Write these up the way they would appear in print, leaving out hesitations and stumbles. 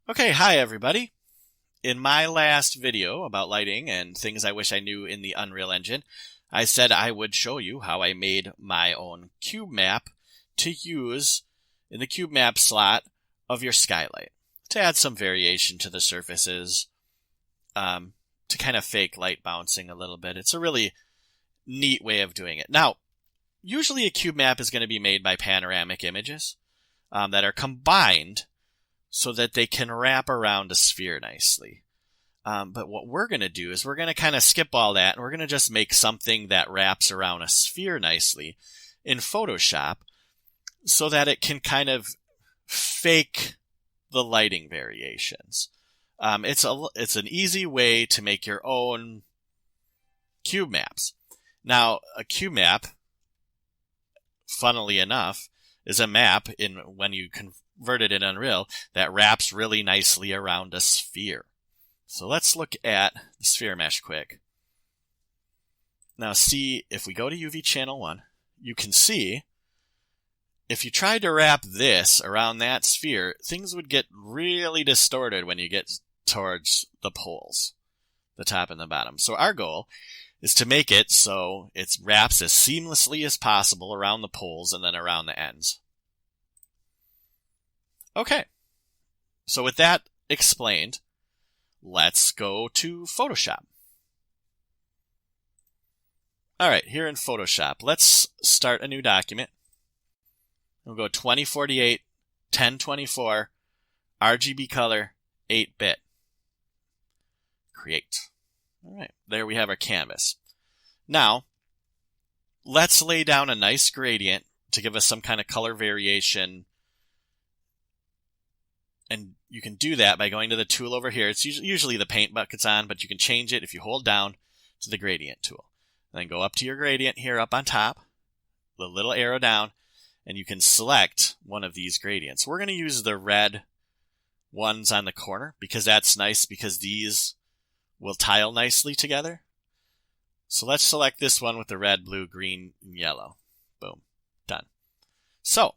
Okay, hi everybody. In my last video about lighting and things I wish I knew in the Unreal Engine, I said I would show you how I made my own cube map to use in the cube map slot of your Skylight to add some variation to the surfaces, to kind of fake light bouncing a little bit. It's a really neat way of doing it. Now, usually a cube map is going to be made by panoramic images that are combined so that they can wrap around a sphere nicely. But what we're going to do is we're going to kind of skip all that, and we're going to just make something that wraps around a sphere nicely in Photoshop so that it can kind of fake the lighting variations. It's an easy way to make your own cube maps. Now, a cube map, funnily enough, is a map when you convert it in Unreal that wraps really nicely around a sphere. So let's look at the sphere mesh quick. Now see, if we go to UV channel 1, you can see if you tried to wrap this around that sphere, things would get really distorted when you get towards the poles, the top and the bottom. So our goal is to make it so it wraps as seamlessly as possible around the poles and then around the ends. Okay, so with that explained, let's go to Photoshop. All right, here in Photoshop, let's start a new document. We'll go 2048, 1024, RGB color, 8-bit. Create. All right, there we have our canvas. Now, let's lay down a nice gradient to give us some kind of color variation. And you can do that by going to the tool over here. It's usually the paint bucket's on, but you can change it if you hold down to the gradient tool. And then go up to your gradient here up on top, the little arrow down, and you can select one of these gradients. We're going to use the red ones on the corner because that's nice because these will tile nicely together. So let's select this one with the red, blue, green, and yellow. Boom. Done. So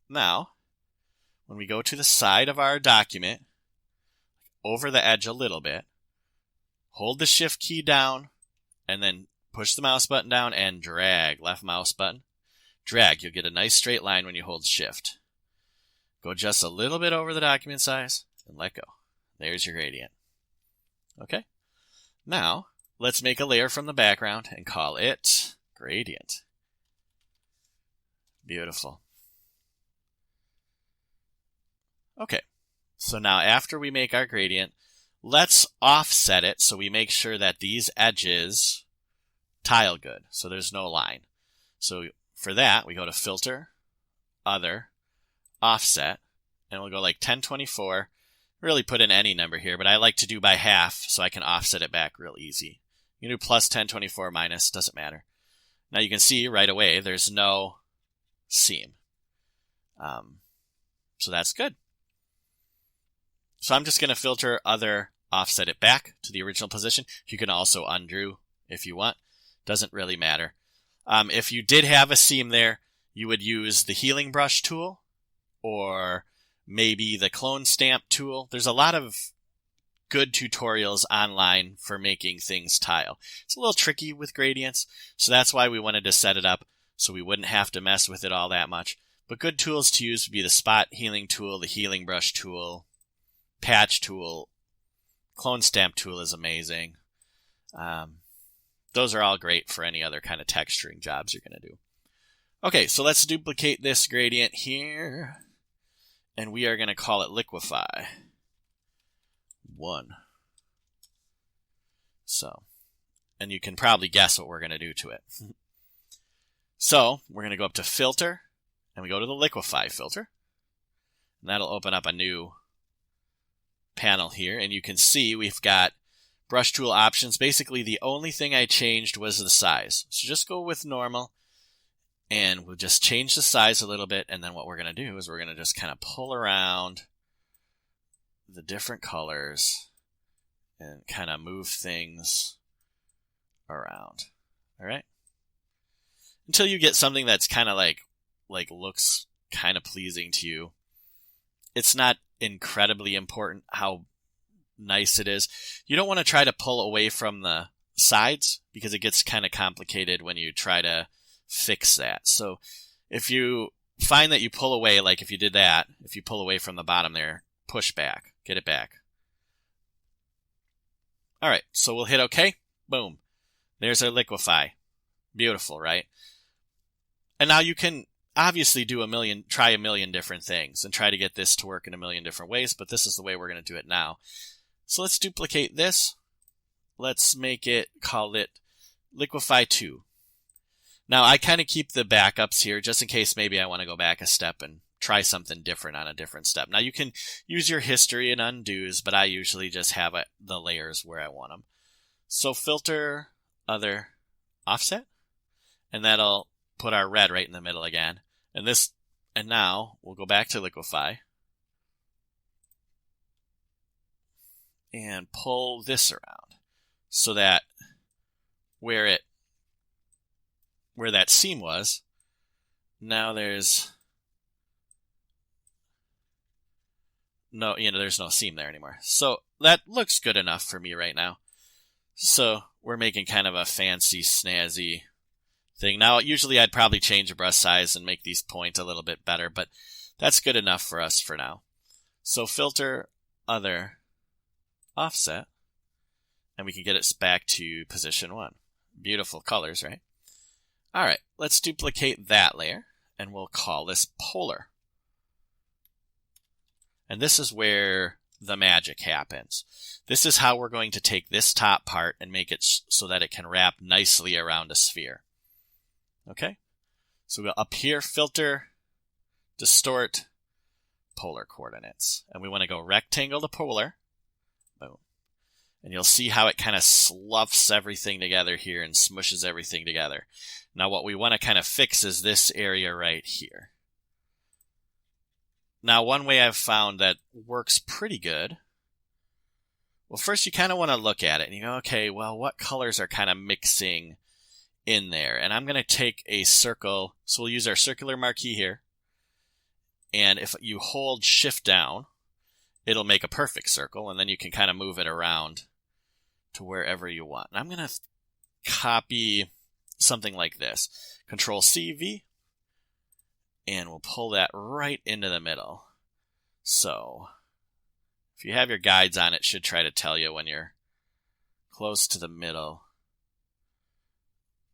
now, when we go to the side of our document, over the edge a little bit, hold the shift key down, and then push the mouse button down and drag, left mouse button. Drag, you'll get a nice straight line when you hold shift. Go just a little bit over the document size, and let go. There's your gradient. Okay? Now, let's make a layer from the background and call it gradient. Beautiful. Okay, so now after we make our gradient, let's offset it so we make sure that these edges tile good, so there's no line. So for that, we go to Filter, Other, Offset, and we'll go like 1024. Really put in any number here, but I like to do by half so I can offset it back real easy. You can do plus 1024 minus, doesn't matter. Now you can see right away there's no seam. So that's good. So I'm just going to filter Other, offset it back to the original position. You can also undo if you want. Doesn't really matter. If you did have a seam there, you would use the healing brush tool or maybe the clone stamp tool. There's a lot of good tutorials online for making things tile. It's a little tricky with gradients, so that's why we wanted to set it up so we wouldn't have to mess with it all that much. But good tools to use would be the spot healing tool, the healing brush tool, patch tool, clone stamp tool is amazing. Those are all great for any other kind of texturing jobs you're going to do. Okay, so let's duplicate this gradient here, and we are going to call it Liquify 1. So, and you can probably guess what we're going to do to it. So, we're going to go up to Filter, and we go to the Liquify filter, and that'll open up a new panel here, and you can see we've got brush tool options. Basically, the only thing I changed was the size. So just go with normal, and we'll just change the size a little bit, and then what we're going to do is we're going to just kind of pull around the different colors and kind of move things around. All right? Until you get something that's kind of like looks kind of pleasing to you. It's not incredibly important how nice it is. You don't want to try to pull away from the sides because it gets kind of complicated when you try to fix that. So if you find that you pull away, like if you did that, if you pull away from the bottom there, push back, get it back. All right, so we'll hit OK. Boom. There's our Liquify. Beautiful, right? And now you can obviously try a million different things and try to get this to work in a million different ways, but this is the way we're going to do it now. So let's duplicate this. Let's call it Liquify 2. Now I kind of keep the backups here just in case maybe I want to go back a step and try something different on a different step. Now you can use your history and undos, but I usually just have the layers where I want them. So filter, other, offset, and that'll put our red right in the middle again. And now we'll go back to Liquify and pull this around so that where that seam was, now there's there's no seam there anymore. So that looks good enough for me right now. So we're making kind of a fancy, snazzy thing. Now, usually I'd probably change the brush size and make these point a little bit better, but that's good enough for us for now. So filter, other, offset, and we can get it back to position 1. Beautiful colors, right? All right, let's duplicate that layer, and we'll call this polar. And this is where the magic happens. This is how we're going to take this top part and make it so that it can wrap nicely around a sphere. Okay? So we'll go up here, filter, distort, polar coordinates. And we want to go rectangle to polar. Boom. And you'll see how it kind of sloughs everything together here and smushes everything together. Now what we want to kind of fix is this area right here. Now, one way I've found that works pretty good, well, first you kind of want to look at it and you go, okay, well, what colors are kind of mixing in there? And I'm going to take a circle, so we'll use our circular marquee here. And if you hold shift down, it'll make a perfect circle, and then you can kind of move it around to wherever you want. And I'm going to copy something like this. Control C, V. And we'll pull that right into the middle. So if you have your guides on, it should try to tell you when you're close to the middle.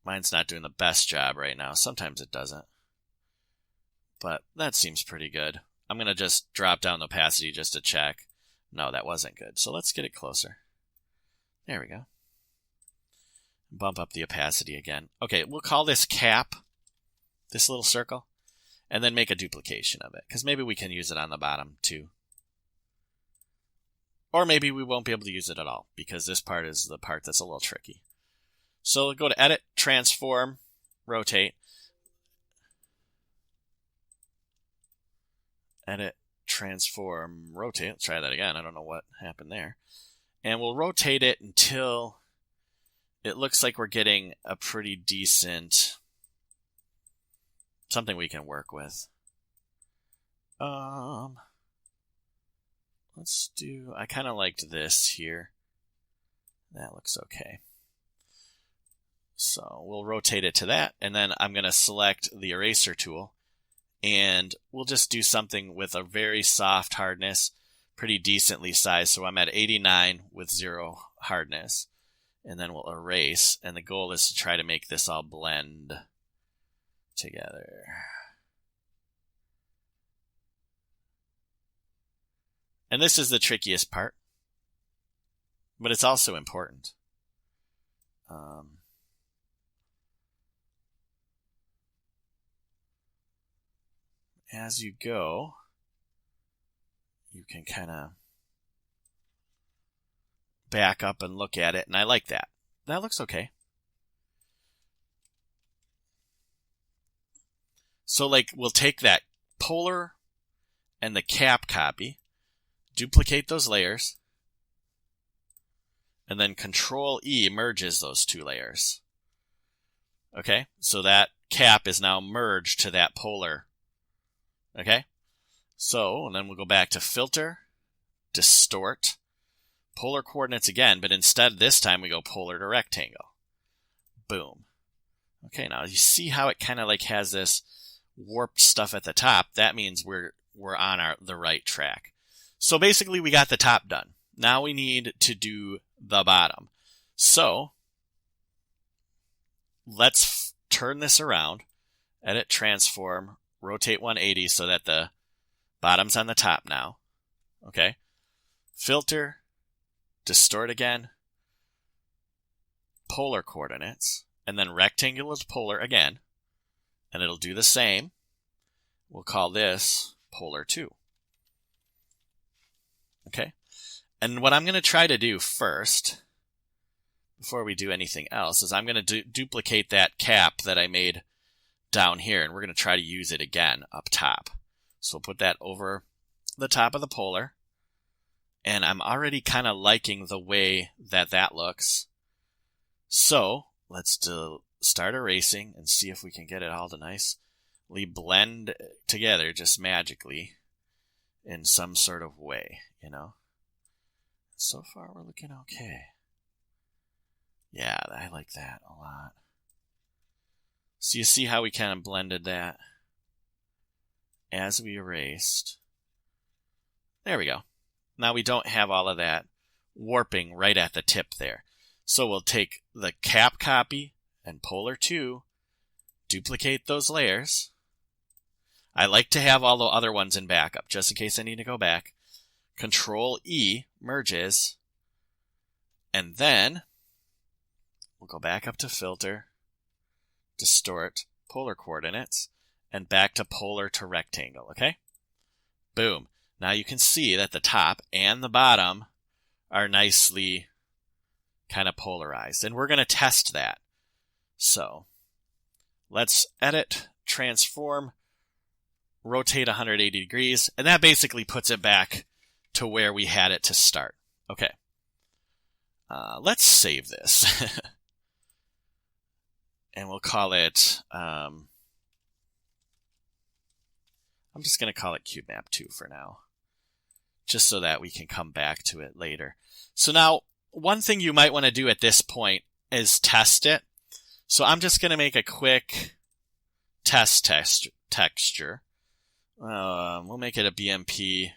Mine's not doing the best job right now. Sometimes it doesn't. But that seems pretty good. I'm going to just drop down the opacity just to check. No, that wasn't good. So let's get it closer. There we go. Bump up the opacity again. Okay, we'll call this cap, this little circle. And then make a duplication of it, because maybe we can use it on the bottom too. Or maybe we won't be able to use it at all, because this part is the part that's a little tricky. So go to Edit, Transform, Rotate. Edit, Transform, Rotate. Let's try that again. I don't know what happened there. And we'll rotate it until it looks like we're getting a pretty decent... something we can work with. Let's do, I kind of liked this here. That looks okay. So we'll rotate it to that, and then I'm going to select the eraser tool, and we'll just do something with a very soft hardness, pretty decently sized. So I'm at 89 with 0 hardness, and then we'll erase, and the goal is to try to make this all blend together. And this is the trickiest part, but it's also important. As you go, you can kind of back up and look at it, and I like that. That looks okay. So we'll take that polar and the cap copy, duplicate those layers, and then Control E merges those 2 layers. Okay, so that cap is now merged to that polar. Okay, So, and then we'll go back to Filter, Distort, Polar Coordinates again, but instead this time we go Polar to Rectangle. Boom. Okay, now you see how it kind of like has this warped stuff at the top? That means we're on the right track. So basically we got the top done. Now we need to do the bottom. So let's turn this around, edit, transform, rotate 180 so that the bottom's on the top now. Okay. Filter, distort again, polar coordinates, and then rectangle is polar again, and it'll do the same. We'll call this polar 2. Okay. And what I'm going to try to do first, before we do anything else, is I'm going to duplicate that cap that I made down here, and we're going to try to use it again up top. So we'll put that over the top of the polar, and I'm already kind of liking the way that looks. So let's start erasing and see if we can get it all to nicely blend together just magically in some sort of way, you know. So far, we're looking okay. Yeah, I like that a lot. So you see how we kind of blended that as we erased. There we go. Now we don't have all of that warping right at the tip there. So we'll take the cap copy and polar 2, duplicate those layers. I like to have all the other ones in backup, just in case I need to go back. Control E, merges, and then we'll go back up to Filter, Distort, Polar Coordinates, and back to Polar to Rectangle, okay? Boom. Now you can see that the top and the bottom are nicely kind of polarized, and we're going to test that. So let's edit, transform, rotate 180 degrees, and that basically puts it back to where we had it to start. Okay. Let's save this. And we'll call it, I'm just going to call it Cubemap 2 for now, just so that we can come back to it later. So now, one thing you might want to do at this point is test it. So I'm just going to make a quick test texture. We'll make it a BMP,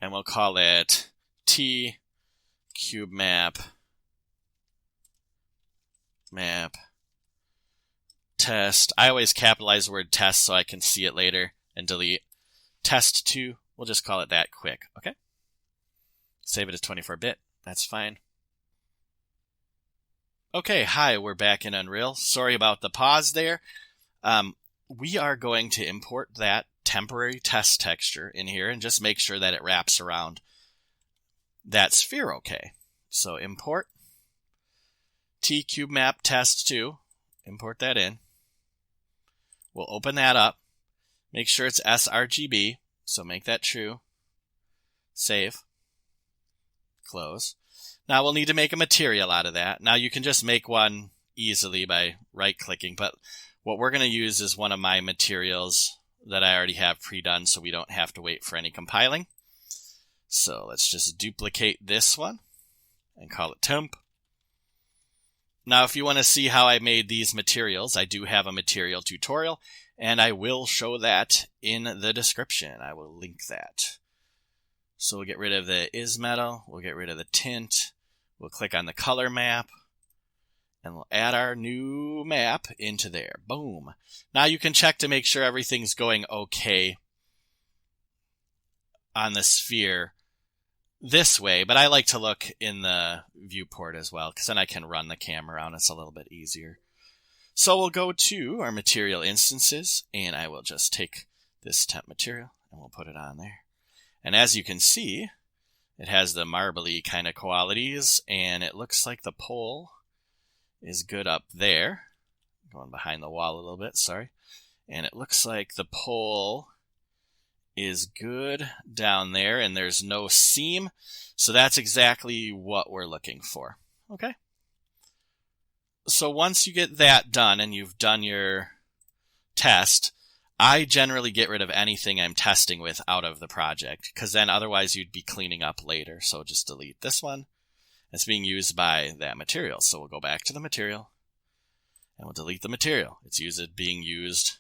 and we'll call it T Cubemap map test. I always capitalize the word test so I can see it later and delete. Test 2, we'll just call it that quick, okay? Save it as 24-bit, that's fine. Okay, hi, we're back in Unreal. Sorry about the pause there. We are going to import that temporary test texture in here and just make sure that it wraps around that sphere okay. So import T Cubemap test 2, import that in. We'll open that up, make sure it's sRGB, so make that true. Save, close. Now we'll need to make a material out of that. Now you can just make one easily by right-clicking, but what we're going to use is one of my materials that I already have pre-done so we don't have to wait for any compiling. So let's just duplicate this one and call it temp. Now if you want to see how I made these materials, I do have a material tutorial, and I will show that in the description. I will link that. So we'll get rid of the ismetal, we'll get rid of the tint, we'll click on the color map, and we'll add our new map into there. Boom. Now you can check to make sure everything's going okay on the sphere this way, but I like to look in the viewport as well, because then I can run the camera around. It's a little bit easier. So we'll go to our material instances, and I will just take this temp material, and we'll put it on there. And as you can see, it has the marbly kind of qualities, and it looks like the pole is good up there. Going behind the wall a little bit, sorry. And it looks like the pole is good down there, and there's no seam. So that's exactly what we're looking for. Okay? So once you get that done and you've done your test, I generally get rid of anything I'm testing with out of the project, because then otherwise you'd be cleaning up later. So just delete this one. It's being used by that material. So we'll go back to the material and we'll delete the material. It's being used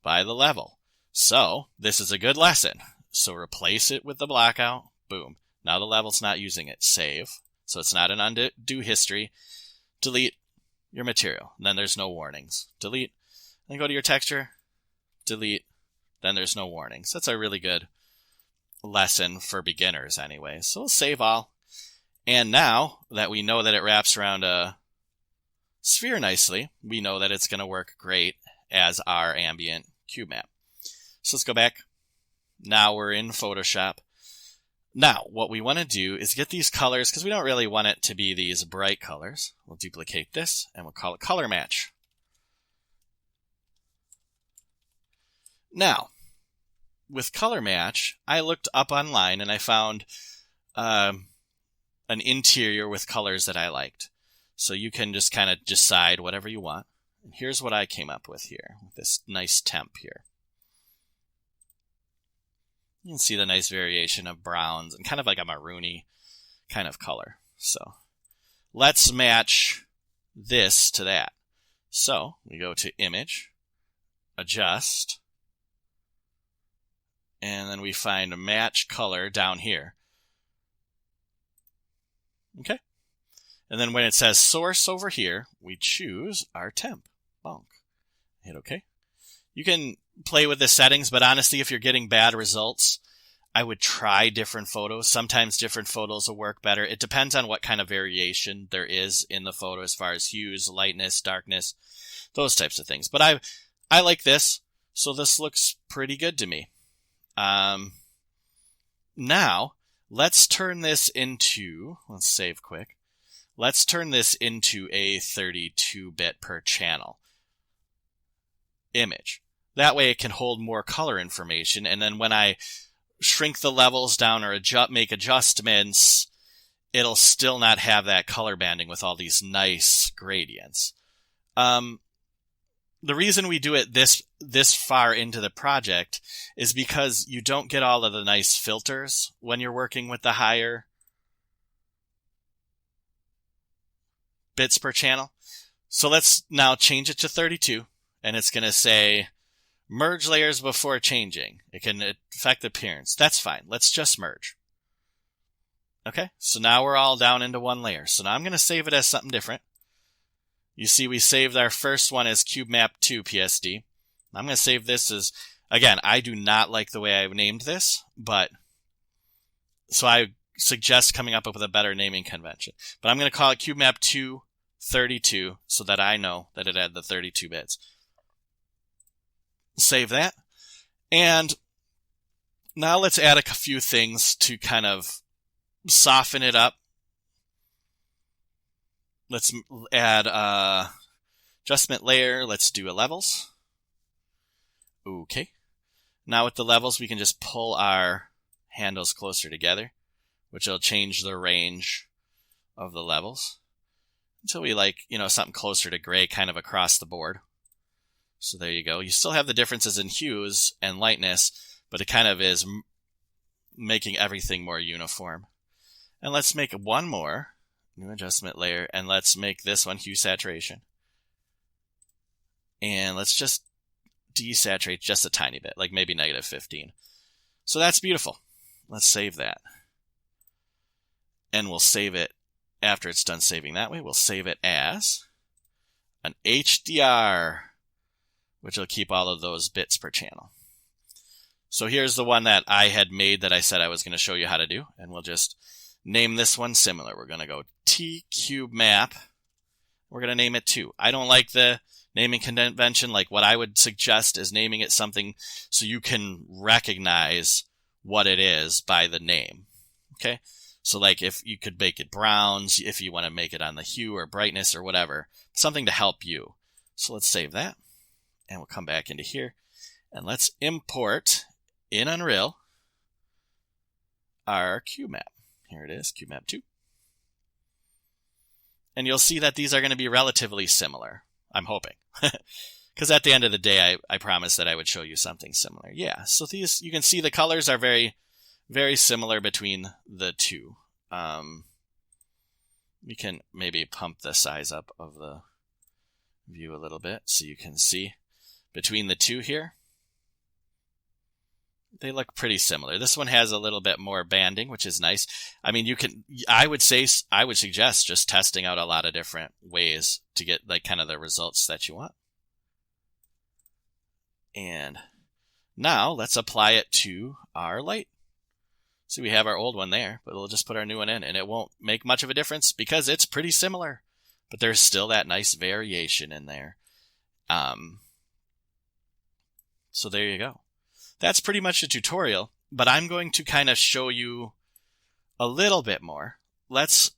by the level. So this is a good lesson. So replace it with the blackout. Boom. Now the level's not using it. Save. So it's not an undo history. Delete your material. Then there's no warnings. Delete. Then go to your texture. Delete. Then there's no warnings. That's a really good lesson for beginners anyway. So we'll save all. And now that we know that it wraps around a sphere nicely, we know that it's going to work great as our ambient Cubemap. So let's go back. Now we're in Photoshop. Now, what we want to do is get these colors, because we don't really want it to be these bright colors. We'll duplicate this, and we'll call it Color Match. Now, with Color Match, I looked up online, and I found an interior with colors that I liked. So you can just kind of decide whatever you want. And here's what I came up with here, with this nice temp here. You can see the nice variation of browns and kind of like a maroony kind of color. So let's match this to that. So we go to Image, Adjust, and then we find Match Color down here. Okay. And then when it says Source over here, we choose our temp. Bonk. Hit OK. You can play with the settings, but honestly, if you're getting bad results, I would try different photos. Sometimes different photos will work better. It depends on what kind of variation there is in the photo as far as hues, lightness, darkness, those types of things. But I like this, so this looks pretty good to me. Now, let's turn this into, let's save quick. Let's turn this into a 32-bit per channel image. That way it can hold more color information, and then when I shrink the levels down or make adjustments, it'll still not have that color banding with all these nice gradients. The reason we do it this far into the project is because you don't get all of the nice filters when you're working with the higher bits per channel. So let's now change it to 32, and it's going to say merge layers before changing. It can affect the appearance. That's fine. Let's just merge. Okay, so now we're all down into one layer. So now I'm going to save it as something different. You see we saved our first one as Cubemap 2 PSD. I'm going to save this as, again, I do not like the way I've named this, but so I suggest coming up with a better naming convention. But I'm going to call it Cubemap 2 32 so that I know that it had the 32 bits. Save that. And now let's add a few things to kind of soften it up. Let's add adjustment layer. Let's do a levels. Okay. Now with the levels, we can just pull our handles closer together, which will change the range of the levels until we like, something closer to gray kind of across the board. So there you go. You still have the differences in hues and lightness, but it kind of is making everything more uniform. And let's make one more new adjustment layer, and let's make this one hue saturation. And let's just desaturate just a tiny bit, like maybe -15. So that's beautiful. Let's save that. And we'll save it after it's done saving that way. We'll save it as an HDR, which will keep all of those bits per channel. So here's the one that I had made that I said I was going to show you how to do. And we'll just name this one similar. We're going to go T-Cubemap. We're going to name it 2. I don't like the naming convention. Like what I would suggest is naming it something so you can recognize what it is by the name. Okay? So like if you could make it browns, if you want to make it on the hue or brightness or whatever, something to help you. So let's save that. And we'll come back into here. And let's import in Unreal our Cubemap. Here it is, Cubemap 2. And you'll see that these are going to be relatively similar. I'm hoping. because at the end of the day, I promised that I would show you something similar. Yeah, so these, you can see the colors are very, very similar between the two. We can maybe pump the size up of the view a little bit so you can see between the two here. They look pretty similar. This one has a little bit more banding, which is nice. I mean, I would suggest just testing out a lot of different ways to get like kind of the results that you want. And now let's apply it to our light. See, we have our old one there, but we'll just put our new one in, and it won't make much of a difference because it's pretty similar, but there's still that nice variation in there. So there you go. That's pretty much the tutorial, but I'm going to kind of show you a little bit more. Let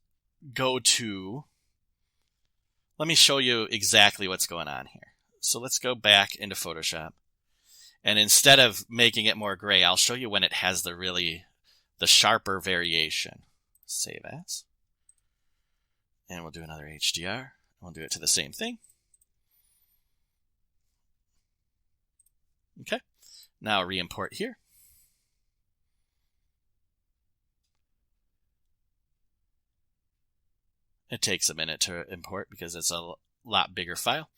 me show you exactly what's going on here. So let's go back into Photoshop. And instead of making it more gray, I'll show you when it has the sharper variation. Save as. And we'll do another HDR. We'll do it to the same thing. Okay. Now re-import here. It takes a minute to import because it's a lot bigger file.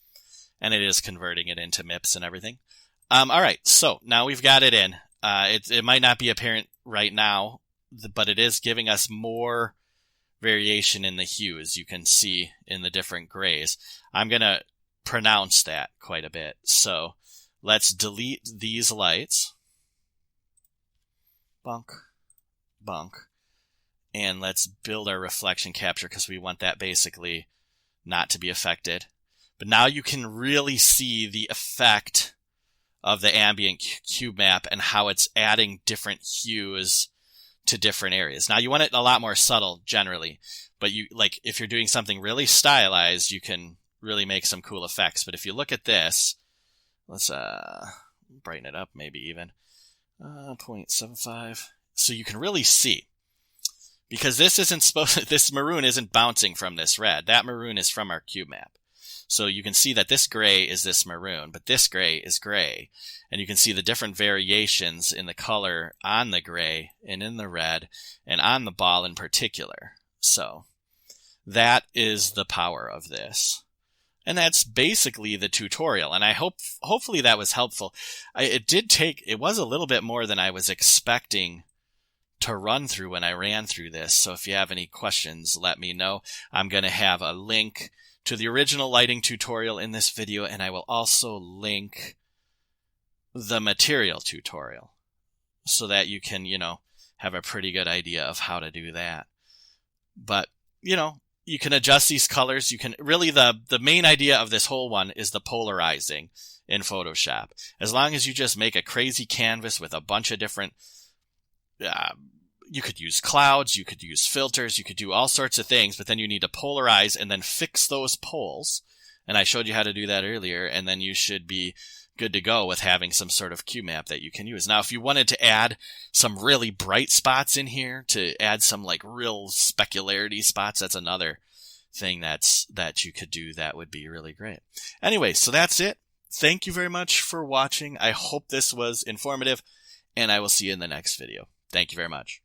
And it is converting it into MIPS and everything. All right, so now we've got it in. It might not be apparent right now, but it is giving us more variation in the hues. You can see in the different grays. I'm going to pronounce that quite a bit. So let's delete these lights. Bunk, bunk. And let's build our reflection capture because we want that basically not to be affected. But now you can really see the effect of the Ambient Cubemap and how it's adding different hues to different areas. Now you want it a lot more subtle generally, but if you're doing something really stylized, you can really make some cool effects. But if you look at this, let's brighten it up maybe even 0.75, so you can really see, because this maroon isn't bouncing from this red. That maroon is from our cube map. So you can see that this gray is this maroon, but this gray is gray. And you can see the different variations in the color on the gray and in the red and on the ball in particular. So that is the power of this. And that's basically the tutorial. And I hopefully that was helpful. It was a little bit more than I was expecting to run through when I ran through this. So if you have any questions, let me know. I'm going to have a link to the original lighting tutorial in this video, and I will also link the material tutorial so that you can, have a pretty good idea of how to do that. But, you can adjust these colors. You can really, the main idea of this whole one is the polarizing in Photoshop. As long as you just make a crazy canvas with a bunch of different, you could use clouds, you could use filters, you could do all sorts of things, but then you need to polarize and then fix those poles. And I showed you how to do that earlier, and then you should be good to go with having some sort of Cubemap that you can use. Now, if you wanted to add some really bright spots in here, to add some real specularity spots, that's another thing that you could do. That would be really great. Anyway, so that's it. Thank you very much for watching. I hope this was informative, and I will see you in the next video. Thank you very much.